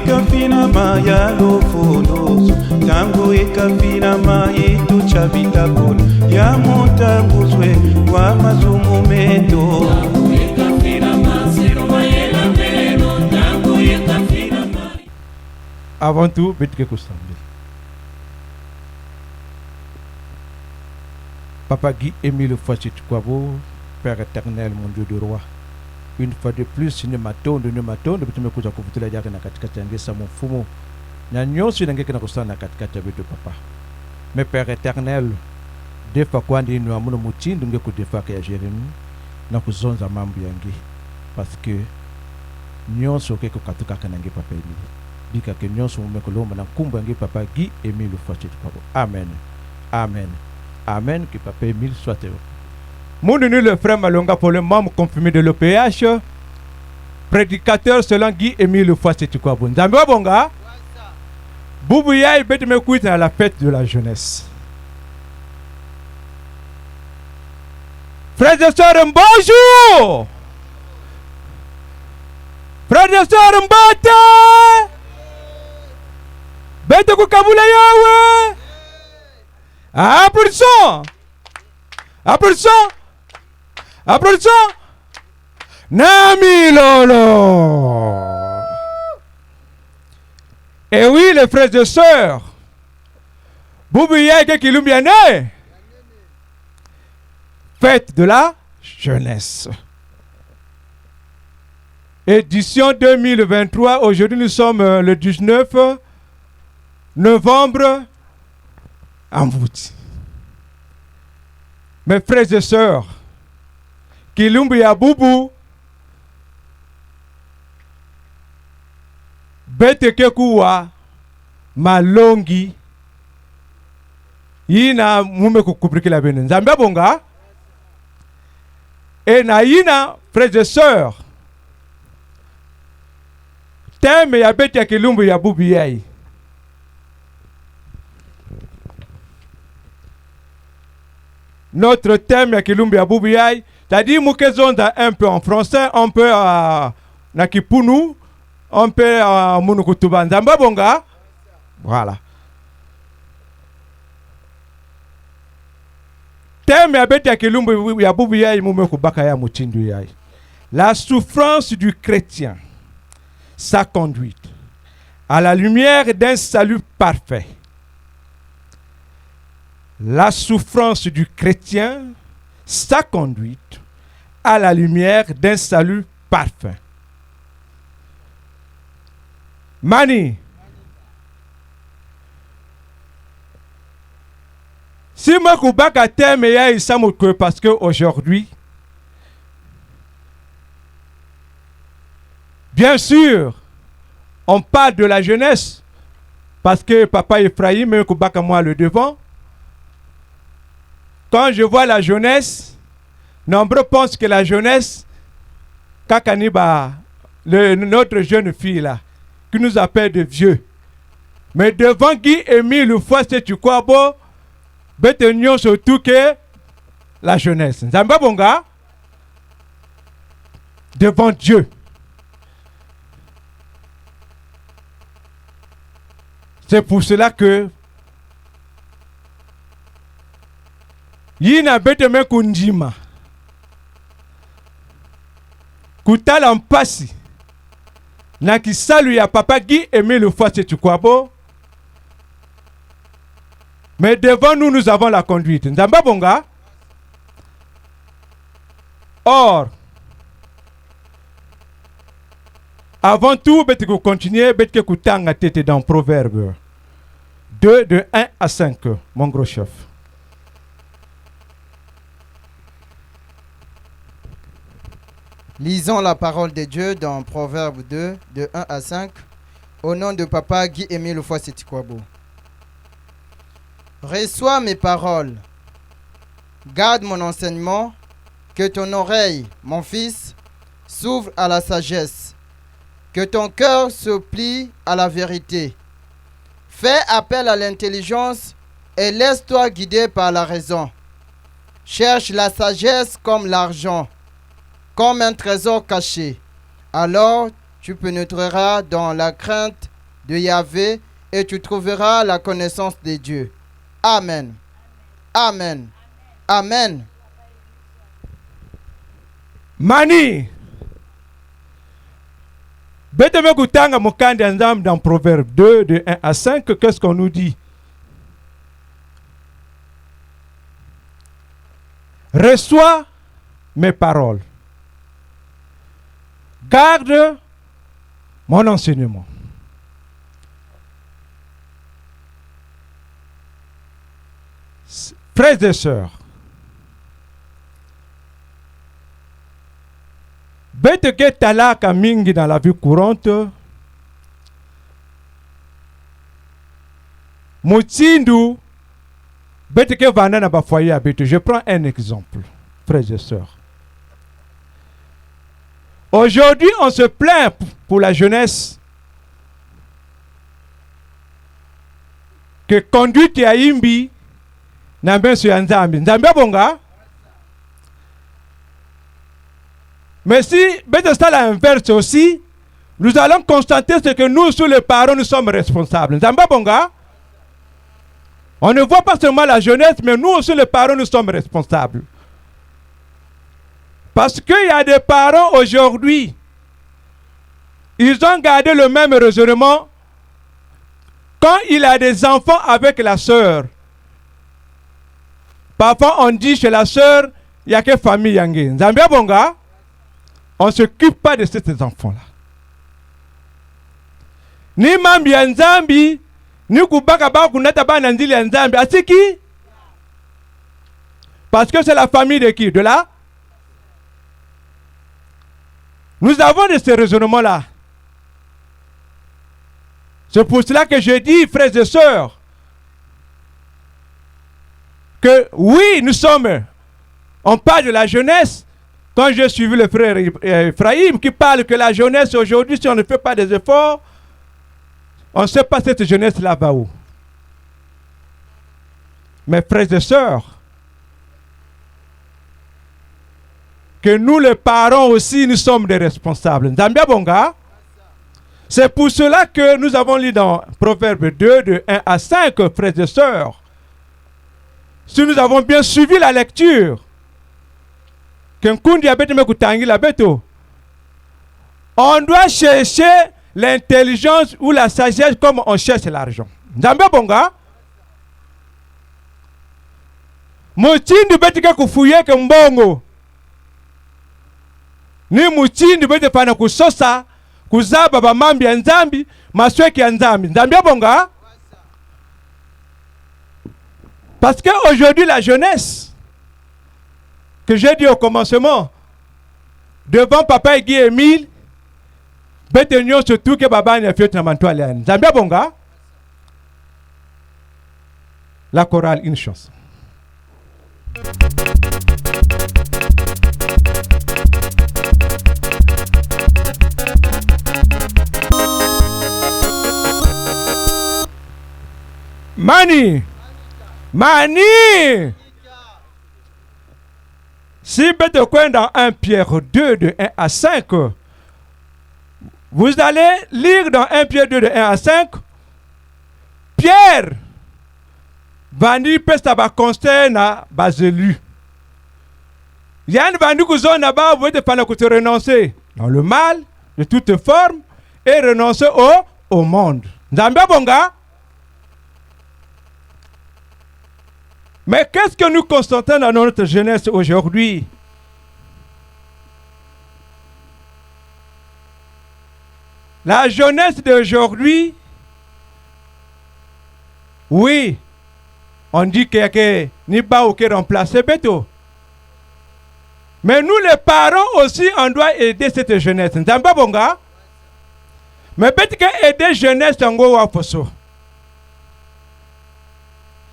ikafina maya lofonoso tangu ikafina maitu chavitabona ya motanguzwe wa mazumumeto tangu ikafina masiro mayela mbeno tangu ikafina avant tout betike kusambi Papa Guy Émile Fouassi-Tukwabo, Père éternel, mon Dieu de roi. Une fois de plus, nous matons, depuis que nous avons dit na katikati ya ngesa mfumo na nyonso inangeka na kusana na katikati ya betu papa. Mais Père éternel, des fois quand nous avons mutindo ngeko defa ya Jérémie na kuzonza mambo yangi parce que nyonso keko katuka kanange papa Émile. Bika ke nyonso mumekolomba na kumbu yangi Papa Guy Émile Fouassi-Tukwabo. Amen. Amen. Amen, que Papa Émile soit heureux. Mon nul le frère Malonga pour le membre confirmé de l'OPH, prédicateur selon Guy Émile Fouassi-Tukwabo. Nzambe bonga. Boubouya et bête me couite à la fête de la jeunesse. Frères et sœurs, bonjour. Frères et sœurs, mbate. Bête kukabula yawe. Applaudissons! Applaudissons! Applaudissons! Nami Lolo! Et oui, les frères et sœurs, Boubouya et Kilumbiane, fête de la jeunesse. Édition 2023, aujourd'hui nous sommes le 19 novembre. En voûte. Mes frères et sœurs, Kilumbi ya Boubou, bete kekuwa malongi, yina mume kukubrikila bene. Nzambe bonga, et na yina, frères et sœurs, thème ya bete ya Kilumbi ya Boubou yai. Notre thème ya Kilumbi ya Boubouyaï, c'est-à-dire mukezonda un peu en français, un peu na kipunu, un peu munukutuba nzamba bonga. Voilà. Thème ya bete ya Kilumbi ya Boubouyaï mume kubaka ya mutindu yai. La souffrance du chrétien, sa conduite à la lumière d'un salut parfait. La souffrance du chrétien, sa conduite à la lumière d'un salut parfait. Mani, si moi kubaka thème ya isamuko parce que aujourd'hui, bien sûr, on parle de la jeunesse parce que Papa Ephraim me kubaka moi le devant. Quand je vois la jeunesse, nombreux pensent que la jeunesse, Kakaniba, notre jeune fille là, qui nous appelle de vieux. Mais devant Guy Émile Fouassi-Tukwabo, betenions surtout que la jeunesse. Nzamba bonga, devant Dieu. C'est pour cela que yina bete me kunjima kutala mpasi na kisalu ya Papa Guy Émile Fouassi-Tukwabo. Mais devant nous, nous avons la conduite. Nzamba bonga. Or, avant tout, bete ko continuer, bete ko tanga tete dans Proverbe 2 de 1 à 5, mon gros chef. Lisons la parole de Dieu dans Proverbe 2, de 1 à 5, au nom de Papa Guy Émile Fouassi-Tukwabo. Reçois mes paroles, garde mon enseignement, que ton oreille, mon fils, s'ouvre à la sagesse, que ton cœur se plie à la vérité. Fais appel à l'intelligence et laisse-toi guider par la raison. Cherche la sagesse comme l'argent, comme un trésor caché. Alors tu pénétreras dans la crainte de Yahvé et tu trouveras la connaissance de Dieu. Amen. Amen. Amen. Mani. Beteme kutanga mukandi Nzambe dans Proverbe 2, de 1 à 5, qu'est-ce qu'on nous dit? Reçois mes paroles. Garde mon enseignement. Frères et sœurs, bête que talaka mingi dans la vie courante, mutindu bête que vanda na ba foyer habite. Je prends un exemple, frères et sœurs. Aujourd'hui, on se plaint pour la jeunesse que conduite ya imbi na benso ya Nzambi. Nzambi bonga. Mais si bête ça l'inverse aussi, nous allons constater ce que nous, sur les parents, nous sommes responsables. Nzambi bonga. On ne voit pas seulement la jeunesse, mais nous aussi les parents, nous sommes responsables. Parce qu'il y a des parents aujourd'hui, ils ont gardé le même raisonnement quand il a des enfants avec la sœur. Parfois on dit chez la sœur, il n'y a que famille yangi. Nzambia bonga, on ne s'occupe pas de ces enfants-là. Ni mambi ya Nzambi, ni kubaka ba kunata ba nandili ya Nzambi. Atiki? Parce que c'est la famille de qui? De là? Nous avons de ces raisonnements-là. C'est pour cela que je dis, frères et sœurs, que oui, on parle de la jeunesse. Quand j'ai suivi le frère Ephraim qui parle que la jeunesse aujourd'hui, si on ne fait pas des efforts, on ne sait pas cette jeunesse-là va où. Mes frères et sœurs, que nous les parents aussi, nous sommes des responsables. Nzambia bonga. C'est pour cela que nous avons lu dans Proverbe 2, de 1 à 5, frères et sœurs. Si nous avons bien suivi la lecture, on doit chercher l'intelligence ou la sagesse comme on cherche l'argent. Nzambia bonga. Mutindi betika kufuye ke mbongo. Ni mutindi bete pana kusosa kuzaba ba mambi ya Nzambi, masweki ya Nzambi. Nzambia bonga. Parce qu'aujourd'hui la jeunesse, que j'ai dit au commencement, devant papa et Guy Émile, bete nyon surtout que baba n'a fait na mantoile. Nzambia bonga. La chorale, une chanson. Mani! Si bête dans 1 Pierre 2 de 1 à 5, vous allez lire dans 1 Pierre 2 de 1 à 5, Pierre Vandi pesta ba constat na bazelu. Yann Vandi kuzona ba vous êtes pas renoncer dans le mal de toute forme et renoncer au monde. Nzambia bonga. Mais qu'est-ce que nous constatons dans notre jeunesse aujourd'hui? La jeunesse d'aujourd'hui, oui, on dit que ni pas ou que remplacer Beto. Mais nous les parents aussi, on doit aider cette jeunesse. Nzamba bonga. Mais peut-être que aider jeunesse en go wafoso.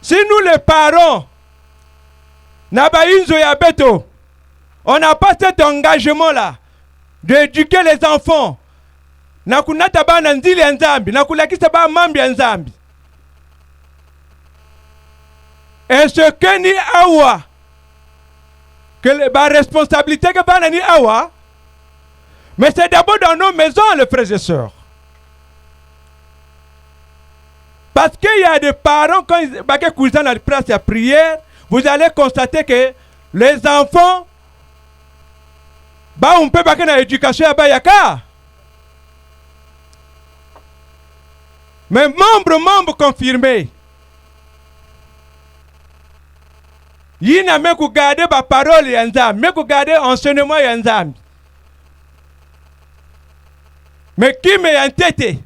Si nous les parents, on n'a pas cet engagement-là d'éduquer les enfants, est-ce que ni awa que la responsabilité que ni awa, mais c'est d'abord dans nos maisons, les frères et sœurs. Parce qu'il y a des parents, quand ils sont dans la place de prière, vous allez constater que les enfants, on peut pas dans l'éducation à Bayaka. Mais membre confirmé. Il n'a même qu'à garder la parole yanzam, même qu'à garder l'enseignement yanzam. Mais qui me en tête?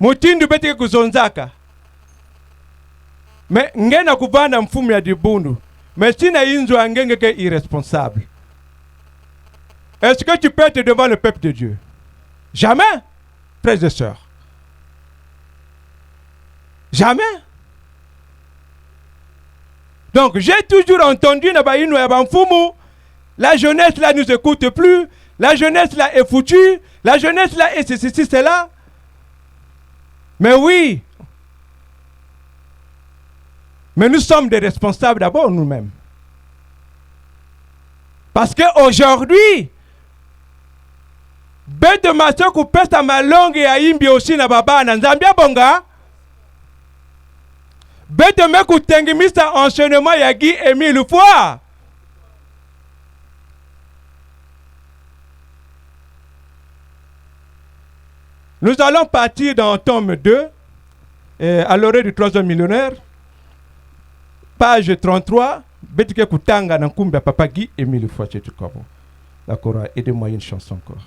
Mutindu bete kuzonzaka. Mais ngena kuvanda mfumu ya dibundu. Mais sina inzo angenge ke irresponsable. Est-ce que tu peux être devant le peuple de Dieu? Jamais, frères et sœurs. Jamais. Donc j'ai toujours entendu la jeunesse là nous écoute plus, la jeunesse là est foutue, la jeunesse là est ceci, c'est là. Mais oui, mais nous sommes des responsables d'abord nous-mêmes. Parce qu'aujourd'hui, bête de maso ku pesa malonge ya imbi aussi na baba na Zambia bonga. Bête de me ku tengimisa enseignement ya Guy Émile Foix. Nous allons partir dans tome 2, à l'orée du 3e millionnaire, page 33, Betike Kutanga Nankumbia Papa Guy Émile Foix. D'accord, aidez-moi une chanson encore.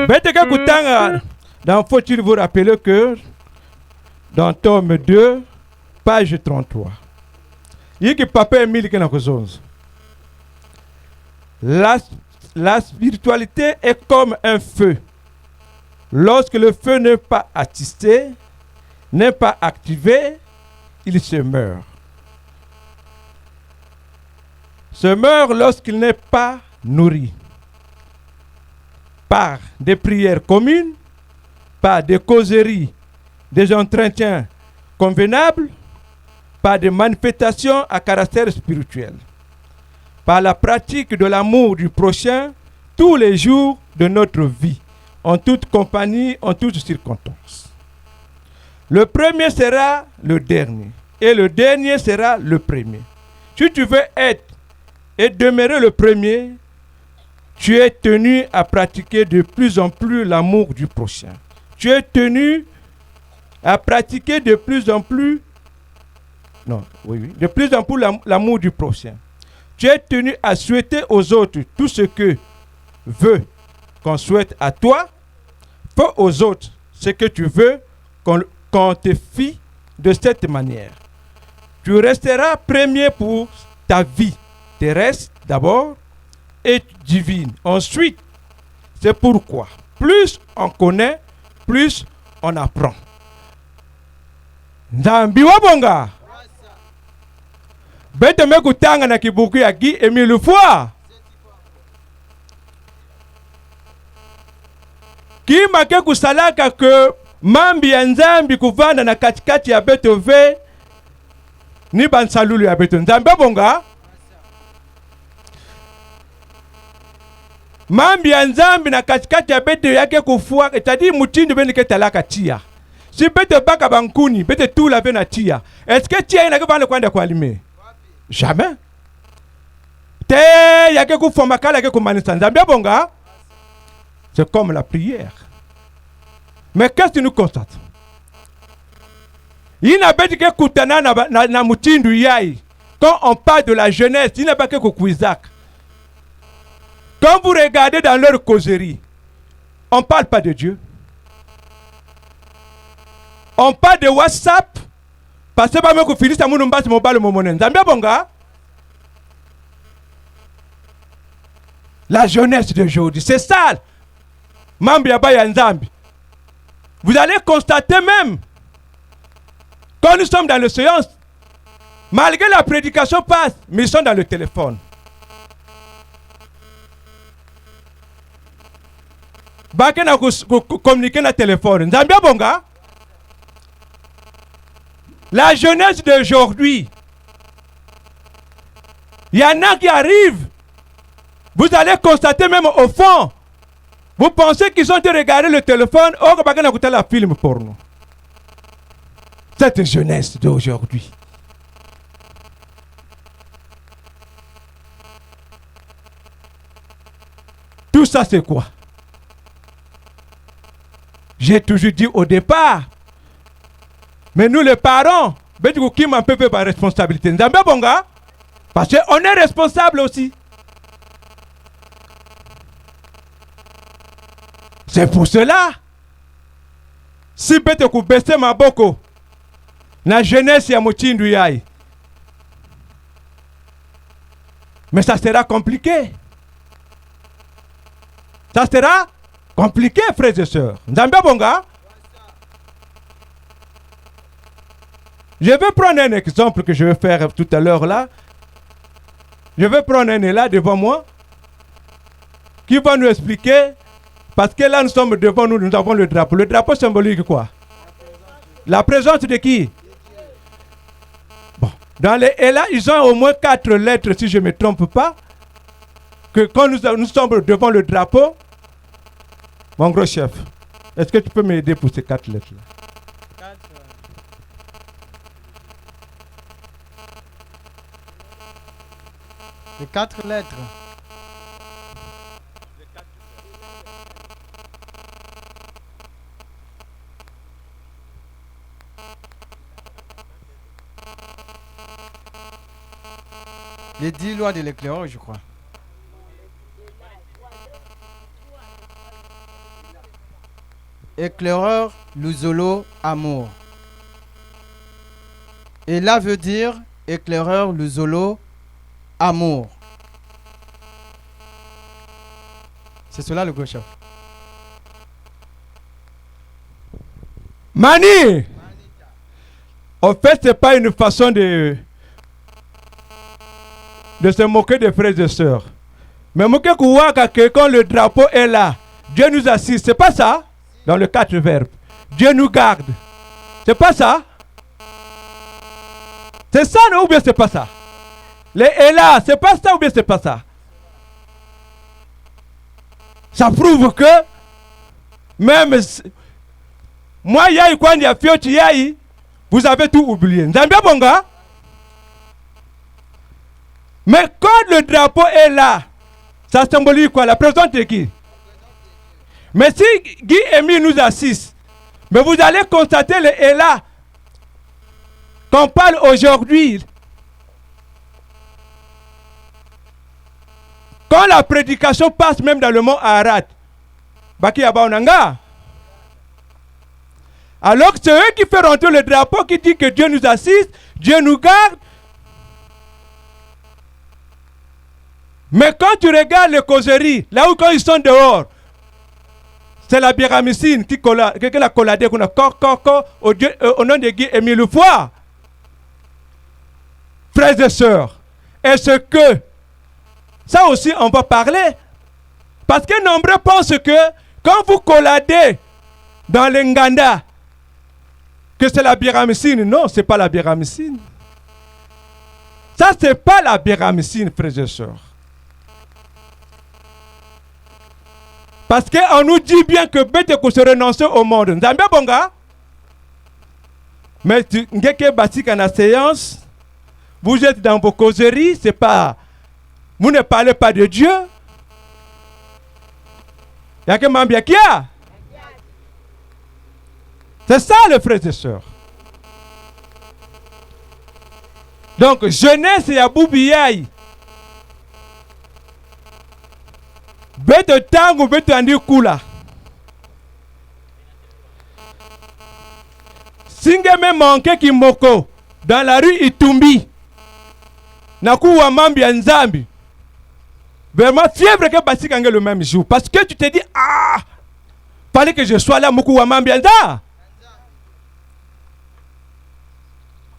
Beteke Kutanga, faut-il vous rappeler que dans tome 2, page 33, Yiki Papa Émile Kenakuzonz. La spiritualité est comme un feu. Lorsque le feu n'est pas attesté, n'est pas activé, il se meurt. Se meurt lorsqu'il n'est pas nourri. Par des prières communes, par des causeries, des entretiens convenables, par des manifestations à caractère spirituel, par la pratique de l'amour du prochain tous les jours de notre vie, en toute compagnie, en toutes circonstances. Le premier sera le dernier, et le dernier sera le premier. Si tu veux être et demeurer le premier, tu es tenu à pratiquer de plus en plus l'amour du prochain. Tu es tenu à pratiquer de plus en plus l'amour du prochain. Tu es tenu à souhaiter aux autres tout ce que veut qu'on souhaite à toi. Fais aux autres ce que tu veux qu'on te fit de cette manière. Tu resteras premier pour ta vie terrestre d'abord et divine. Ensuite, c'est pourquoi plus on connaît, plus on apprend. Nzambi wabonga. Bete mekutanga na kibuku ya Guy Émile Foix. Kima ke kusalaka ke mambi ya Nzambi kuvanda na katikati ya Beethoven ni bansalulu ya Beethoven. Nzambi wabonga. Mambi ya Nzambi na katikati ya bete yake kufua etadi mutindo bene ke talaka tia. Si bete baka bankuni, bete tout la na tia. Est-ce que tia ina ke bana kwenda kwa alime? Jamais. Te yake kufa makala yake kumanisa Nzambi bonga. C'est comme la prière. Mais qu'est-ce que nous constatons? Il n'a pas dit que kutana na mutindo yai. Quand on parle de la jeunesse, il n'a pas que kukuizak. Quand vous regardez dans leur causerie, on ne parle pas de Dieu. On parle de WhatsApp. Parce que je finis à mon bas mobile momonen. Zambia bonga. La jeunesse d'aujourd'hui, c'est ça. Mambia baya Nzambi. Vous allez constater même, quand nous sommes dans le séance, malgré la prédication passe, mais ils sont dans le téléphone. bake na communiquer na téléphone. Nzambia bonga. La jeunesse d'aujourd'hui, il y en a qui arrivent. Vous allez constater même au fond. Vous pensez qu'ils ont en train de regarder le téléphone. Oh, bake na écouter la film porno. Cette jeunesse d'aujourd'hui. Tout ça, c'est quoi? J'ai toujours dit au départ, mais nous les parents, qui m'en peut faire par responsabilité. Parce qu'on est responsable aussi. C'est pour cela, si peut-être que baisser ma boko, la jeunesse ya mochindu yai. Mais ça sera compliqué. Ça sera compliqué, frères et sœurs. Nzambia bonga. Je vais prendre un exemple que je vais faire tout à l'heure là. Je vais prendre un là devant moi qui va nous expliquer, parce que là nous sommes devant nous, nous avons le drapeau. Le drapeau symbolique quoi? La présence de qui? Bon, dans les là, ils ont au moins 4 lettres si je ne me trompe pas. Que quand nous sommes devant le drapeau, mon gros chef, est-ce que tu peux m'aider pour ces 4 lettres-là? Les 4 lettres. Les 10 lois de l'éclaireur, je crois. Éclaireur, Luzolo, amour. Et là veut dire éclaireur, Luzolo, amour. C'est cela le gros chef. Mani! En fait, ce n'est pas une façon de se moquer des frères et sœurs. Mais moquer que quand le drapeau est là, Dieu nous assiste. C'est pas ça? Dans le 4 verbes. Dieu nous garde. C'est pas ça? C'est ça non, ou bien c'est pas ça? Les et là, c'est pas ça ou bien c'est pas ça? Ça prouve que même moi yai quand il y a fioti yai, vous avez tout oublié. Nzambia bonga? Mais quand le drapeau est là, ça symbolise quoi? La présence de qui? Mais si Guy Émile nous assiste, mais vous allez constater le et là qu'on parle aujourd'hui. Quand la prédication passe même dans le mont Arad, Baki Yabaonanga. Alors que c'est eux qui font rentrer le drapeau qui dit que Dieu nous assiste, Dieu nous garde. Mais quand tu regardes les causeries, là où quand ils sont dehors, c'est la biramicine qui l'a colladé qu'on a au nom de Guy Émile Foy. Frères et sœurs, est-ce que ça aussi on va parler? Parce que nombreux pensent que quand vous colladez dans l'Enganda, que c'est la biramicine. Non, ce n'est pas la biramicine. Ça, ce n'est pas la biramicine, frères et sœurs. Parce qu'on nous dit bien que bête qu'on se renoncer au monde. Nzambia bonga. Mais tu n'es bâti qu'en la séance. Vous êtes dans vos causeries. C'est pas. Vous ne parlez pas de Dieu. Il y a que Mambia qui a. C'est ça, les frères et sœurs. Donc, jeunesse et aboubiaï. Bête tango, bête andi kula. Singeme manke kimoko. Dans la rue Itumbi. Nakuwa mambi ya nzambi. Vraiment fièvre que basi kange le même jour. Parce que tu te dis, ah, fallait que je sois là, Mokuwa mambi ya nzambi.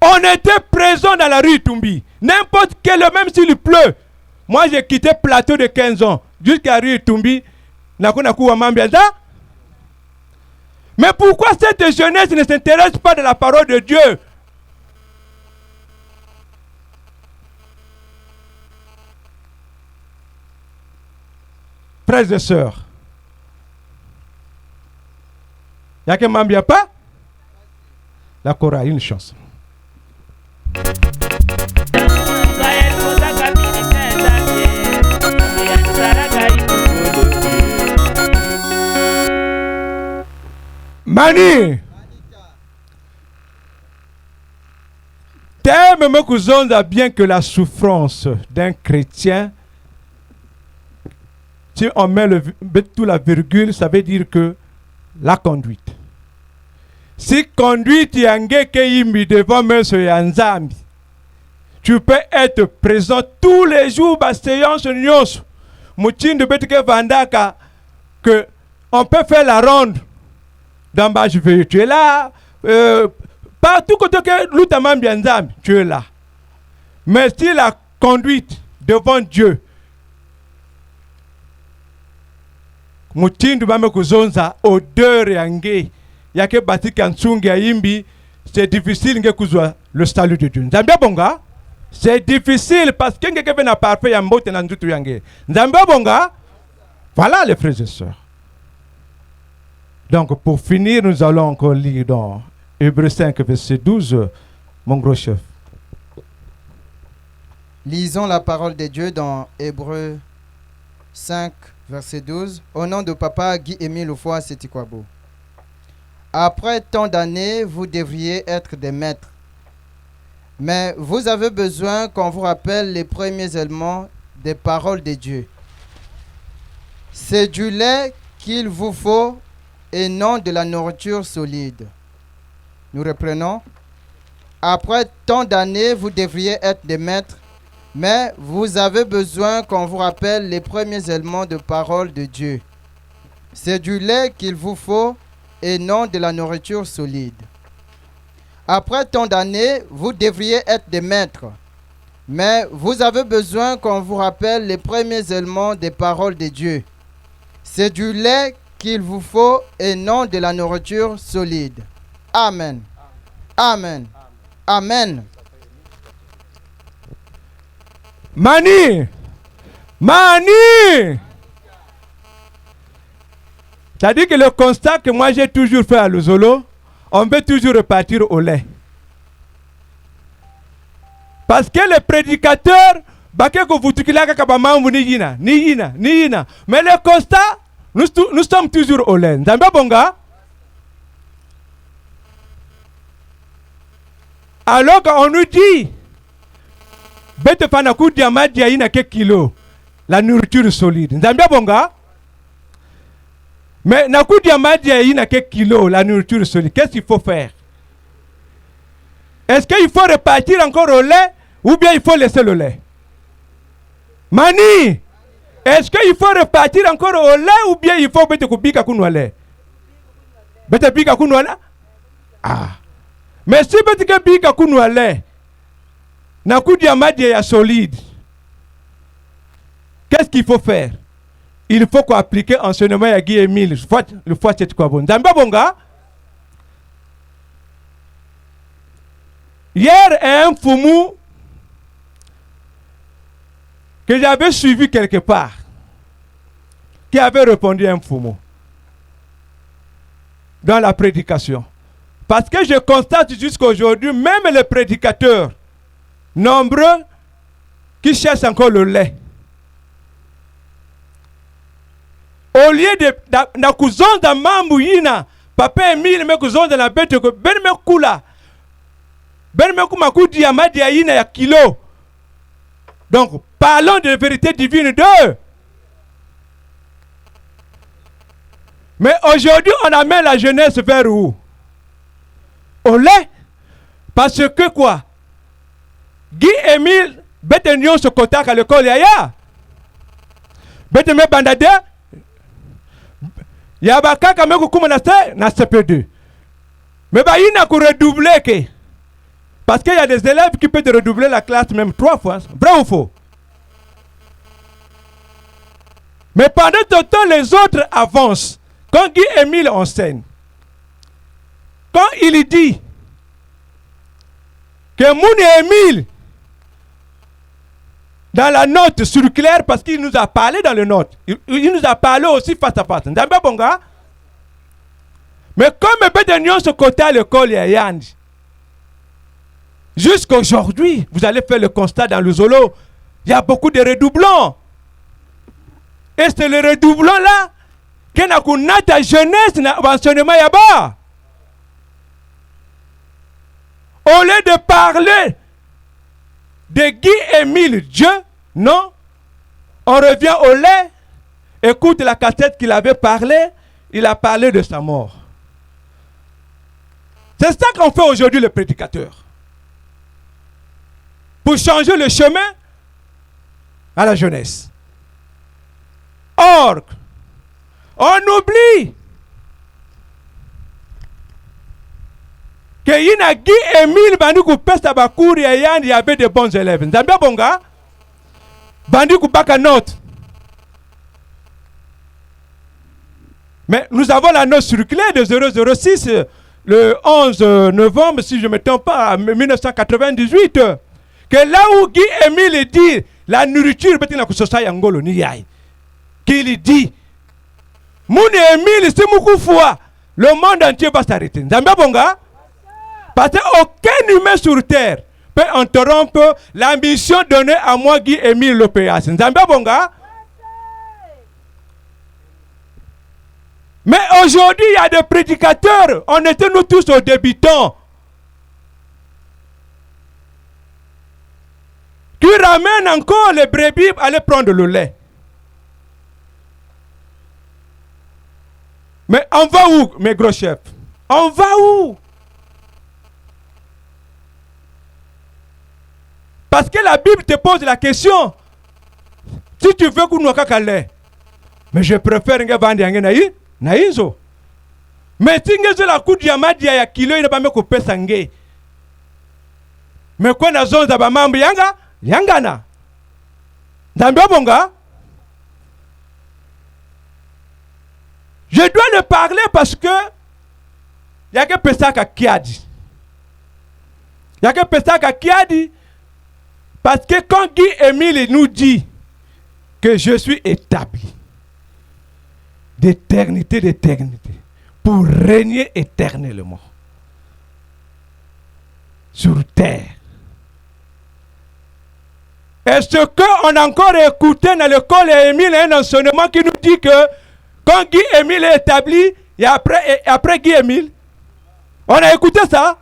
On était présents dans la rue Itumbi. N'importe quel, même s'il pleut. Moi, j'ai quitté plateau de 15 ans. Jusqu'à la rue Itumbi. nakuna kuwa mambiaza. Mais pourquoi cette jeunesse ne s'intéresse pas de la parole de Dieu? Frères et sœurs, il y a que Mambia pas? La chorale, une chance. Mani T'aimes me cousonda bien que la souffrance d'un chrétien, si on met tout la virgule, ça veut dire que la conduite. Si conduite yange keimi devant monsieur Yanzambi, tu peux être présent tous les jours à la séance nyos. Moutin de Betke Vandaka que on peut faire la ronde. Dans bas, tu es là. Partout côté que l'outamam Yanzambi, tu es là. Mais si la conduite devant Dieu, Moutin de Bame Kuzonza, odeur yange. Il y a que Bati Kansungi Imbi, c'est difficile que kuzwa le salut de Dieu. Nzambia bonga, c'est difficile parce que quelqu'un n'a pas fait un mot dans tout yange. Nzambia bonga, voilà les frères et sœurs. Donc pour finir, nous allons encore lire dans Hébreux 5, verset 12, mon gros chef. Lisons la parole de Dieu dans Hébreux 5, verset 12. Au nom de Papa Guy-Émile Oufoua Setikwabo. Après tant d'années, vous devriez être des maîtres. Mais vous avez besoin qu'on vous rappelle les premiers éléments des paroles de Dieu. C'est du lait qu'il vous faut et non de la nourriture solide. Nous reprenons. Après tant d'années, vous devriez être des maîtres. Mais vous avez besoin qu'on vous rappelle les premiers éléments de paroles de Dieu. C'est du lait qu'il vous faut et non de la nourriture solide. Après tant d'années, vous devriez être des maîtres. Mais vous avez besoin qu'on vous rappelle les premiers éléments des paroles de Dieu. C'est du lait qu'il vous faut et non de la nourriture solide. Amen. Amen. Amen. Mani! C'est-à-dire que le constat que moi j'ai toujours fait à Luzolo, on veut toujours repartir au lait. Parce que les prédicateurs, mais le constat, nous sommes toujours au lait. Alors qu'on nous dit, la nourriture solide. Mais la nourriture solide, qu'est-ce qu'il faut faire? Est-ce qu'il faut repartir encore au lait ou bien il faut laisser le lait? Mani, est-ce qu'il faut repartir encore au lait ou bien il faut mettre kubika kunwa lait? Bete bika kunwa lait? Ah. Mais si bete bika kunwa lait, na kudiamadia ya solide, qu'est-ce qu'il faut faire? Il faut qu'on applique enseignement à Guy-Émile. Le fois c'est quoi bon? D'amba bonga. Hier, un foumou que j'avais suivi quelque part, qui avait répondu à un foumou dans la prédication. Parce que je constate jusqu'à aujourd'hui, même les prédicateurs, nombreux, qui cherchent encore le lait. Au lieu de na kuzonda mambu yina, papa Emile me kuzonda na bete ko ben me kula. Ben me kuma kudi ya madi ya yina ya kilo. Donc, parlons de vérité divine d'eux. Mais aujourd'hui, on amène la jeunesse vers où? Au lait. Parce que quoi? Guy-Émile, bete nyon se contact à l'école yaya. Bete me bandade. Yabaka kameko kuma na CP2. Mais bah il n'a qu'à redoubler que. Parce qu'il y a des élèves qui peuvent redoubler la classe même 3 fois. Vrai ou faux? Mais pendant ce temps, les autres avancent. Quand Guy-Émile enseigne, quand il dit que Mouni Émile, dans la note circulaire, parce qu'il nous a parlé dans le note, il nous a parlé aussi face à face. Mais comme Bédénion ce côté à l'école, jusqu'à aujourd'hui, vous allez faire le constat dans le Zolo, il y a beaucoup de redoublants. Et c'est le redoublant là qui n'a qu'une ta jeunesse dans l'enseignement là-bas. Au lieu de parler de Guy-Émile Dieu, non, on revient au lait. Écoute la cassette qu'il avait parlé, il a parlé de sa mort. C'est ça qu'on fait aujourd'hui le prédicateur. Pour changer le chemin à la jeunesse. Or, on oublie que y a Guy-Émile Bandikou Pesta Bakouri et il y avait de bons élèves. Nzambia Bonga Bandikou Baka note. Mais nous avons la note circulaire de 006 le 11 novembre, si je ne me trompe pas, 1998. Que là où Guy-Émile dit la nourriture, qu'il dit Mouni Émile, c'est beaucoup fois, le monde entier va s'arrêter. Nzambia Bonga. Parce qu'aucun humain sur terre peut interrompre la mission donnée à moi, Guy-Émile Lopéas. Nzambia Bonga. Mais aujourd'hui, il y a des prédicateurs. On était nous tous aux débutants. Qui ramènent encore les brebis à aller prendre le lait. Mais on va où, mes gros chefs? On va où? Parce que la Bible te pose la question. Si tu veux qu'on nous lait, mais je préfère que vendre un naïzo. Mais si tu la coup de yamadi ya kilo, il n'a pas me coupé sangue. Mais quand la zone d'abamambo yangana. Zambia Bonga. Je dois le parler parce que il y a que Pesaka qui a dit. Il y a que Pesaka qui a dit. Parce que quand Guy-Émile nous dit que je suis établi d'éternité pour régner éternellement sur terre. Est-ce qu'on a encore écouté dans l'école Émile un enseignement qui nous dit que quand Guy-Émile est établi, et après Guy-Émile, on a écouté ça?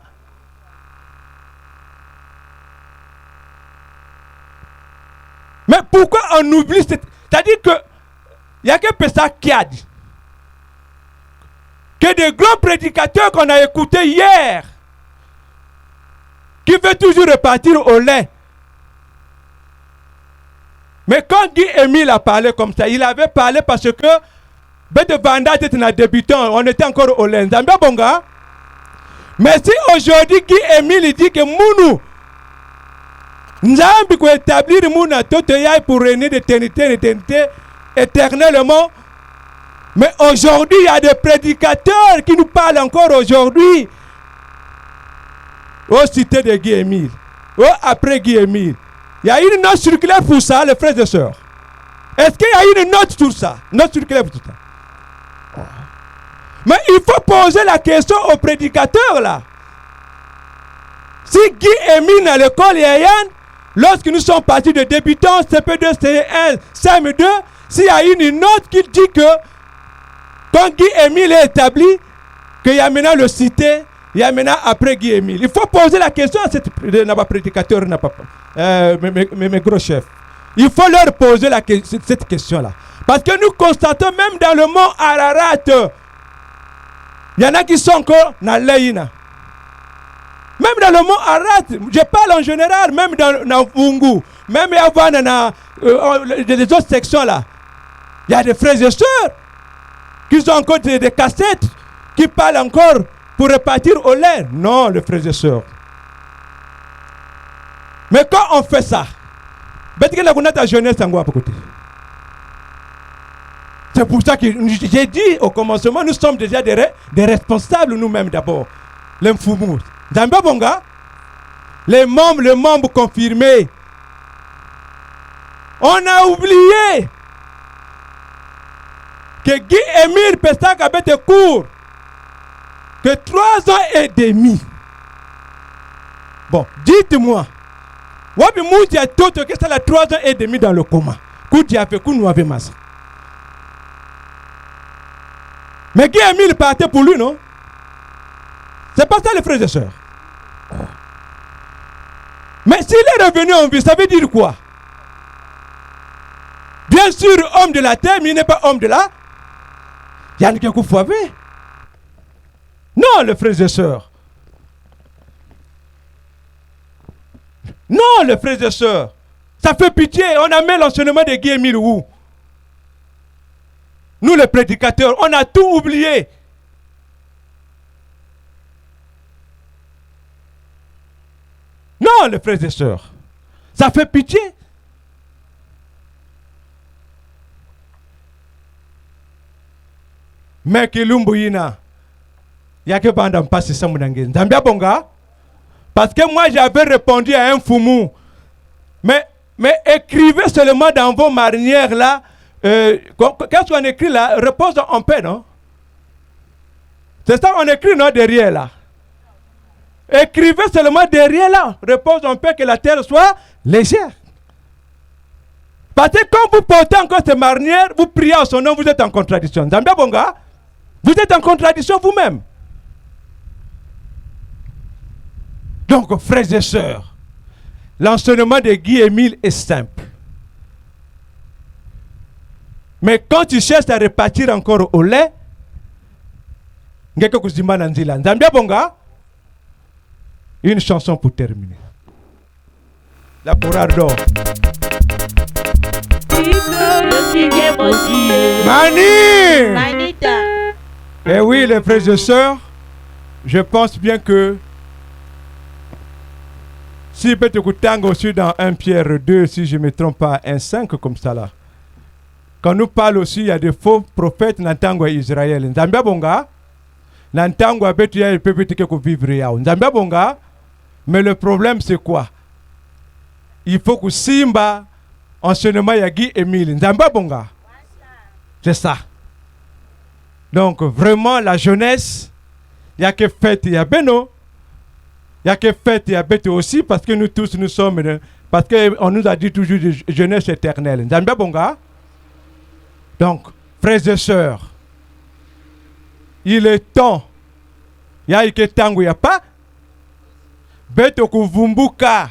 Mais pourquoi on oublie cette... C'est-à-dire que il n'y a que Pessa qui a dit que des grands prédicateurs qu'on a écoutés hier qui veut toujours repartir au lait. Mais quand Guy-Émile a parlé comme ça, il avait parlé parce que Bête Vanda était un débutant, on était encore au lait. Zambia Bonga. Mais si aujourd'hui Guy-Émile dit que Mounou Nzambi ko établir Mouna Toteyaï pour régner d'éternité éternellement. Mais aujourd'hui, il y a des prédicateurs qui nous parlent encore aujourd'hui. Au cité de Guy-Émile. Après Guy-Émile. Il y a une note circulaire pour ça, les frères et sœurs. Est-ce qu'il y a une note sur ça? Note circulaire pour tout ça. Mais il faut poser la question aux prédicateurs là. Si Guy-Émile à l'école Yayan, lorsque nous sommes partis de débutants, CP2, CE1, CM2, s'il y a une note qui dit que quand Guy-Émile est établi, qu'il y a maintenant le cité, il y a maintenant après Guy-Émile. Il faut poser la question à cette prédicateur, mes gros chefs. Il faut leur poser cette question-là. Parce que nous constatons même dans le mont Ararat, il y en a qui sont encore dans l'Aïna. Même dans le mont Ararat, je parle en général, même dans Vungu, même avant dans les autres sections là, il y a des frères et sœurs qui ont encore des cassettes, qui parlent encore pour repartir au lait. Non, les frères et sœurs. Mais quand on fait ça, ta jeunesse en côté. C'est pour ça que j'ai dit au commencement, nous sommes déjà des responsables nous-mêmes d'abord. Les Mfumu. Zambia Bonga, les membres confirmés. On a oublié que Guy-Émile Pessac avait été court que 3 ans et demi. Bon, dites-moi, Wabi Mouti a tout que c'est la 3 ans et demi dans le coma. Kouti a fait nous avait masse. Mais Guy-Émile partait pour lui, non? C'est pas ça les frères et sœurs. Mais s'il est revenu en vie, ça veut dire quoi? Bien sûr, homme de la terre, mais il n'est pas homme de la... Il y a quelqu'un qui faut. Non, les frères et sœurs. Non, les frères et sœurs. Ça fait pitié. On a mis l'enseignement de Guy-Émile où? Nous, les prédicateurs, on a tout oublié. Non, les frères et sœurs. Ça fait pitié. Mais que l'umboyina, il y a que pendant passer ça mounangue. Zambia Bonga, parce que moi j'avais répondu à un Fumu. Mais écrivez seulement dans vos marinières là. Qu'est-ce qu'on écrit là? Repose en paix, non? C'est ça qu'on écrit, non, derrière là. Écrivez seulement derrière là. Repose en paix, que la terre soit légère. Parce que quand vous portez encore ces marinières, vous priez en son nom, vous êtes en contradiction. Zambia Bonga, vous êtes en contradiction vous-même. Donc, frères et sœurs, l'enseignement de Guy-Émile est simple. Mais quand tu cherches à repartir encore au lait, Zambia Bonga, une chanson pour terminer. La pourra d'or. Mani! Manita. Eh oui, les frères et sœurs, je pense bien que si peut-être tango aussi dans 1 Pierre 2, si je ne me trompe pas, 1,5 comme ça là. Quand nous parlons aussi, il y a des faux prophètes dans tango Israël. Zambia Bonga, dans tango il y a des peuples qui vivent Zambia Bonga, mais le problème c'est quoi? Il faut que Simba enseignement Yagi Émile. Zambia Bonga. C'est ça. Donc vraiment la jeunesse, il y a que fête, il y a Beno. Il y a que fête, il y a bête aussi, parce que nous tous nous sommes, parce qu'on nous a dit toujours jeunesse éternelle. Zambia Bonga. Donc, frères et sœurs, il est temps. Il y a que tango, il n'y a pas. Bête au Vumbuka.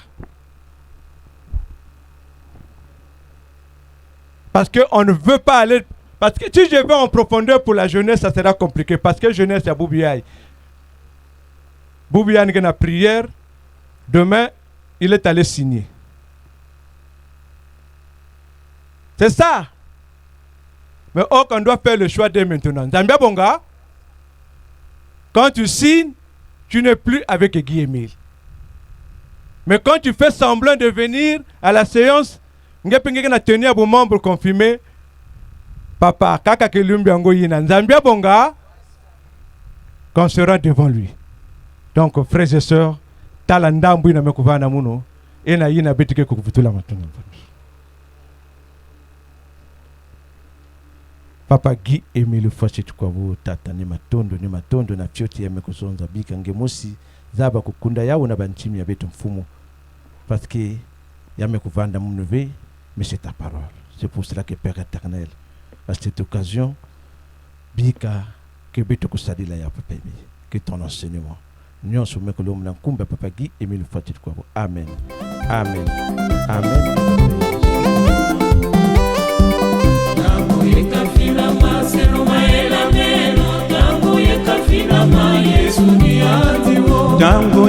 Parce qu'on ne veut pas aller. Parce que si je vais en profondeur pour la jeunesse, ça sera compliqué. Parce que jeunesse, il y a Boubiaï. Boubiaï a prière. Demain, il est allé signer. C'est ça. Mais oh, on doit faire le choix dès maintenant. Zambia Bonga, quand tu signes, tu n'es plus avec Guy-Émile. Mais quand tu fais semblant de venir à la séance, tu as tenu à vos membres confirmés. Papa, kaka kelumbi ango yina. Zambia Bonga, qu'on sera devant lui. Donc, frères et sœurs, talanda mbui na mekuvana muno, ena yina betike kukuvutula matuna. Papa Guy-Émile Fwachit kwabu tata ni matondo na fyoti ya mekusonza bika ngemusi zaba kukunda yao na banchimi ya betu mfumo. Parce que ya mekuvanda munove, mais c'est ta parole. C'est pour cela que Père éternel, à cette occasion, bika que betu kusadila ya papa que ton enseignement. Nous sommes l'homme d'un kumba Papa Guy-Émile Fwachit kwabu. Amen. Amen. Amen. Tango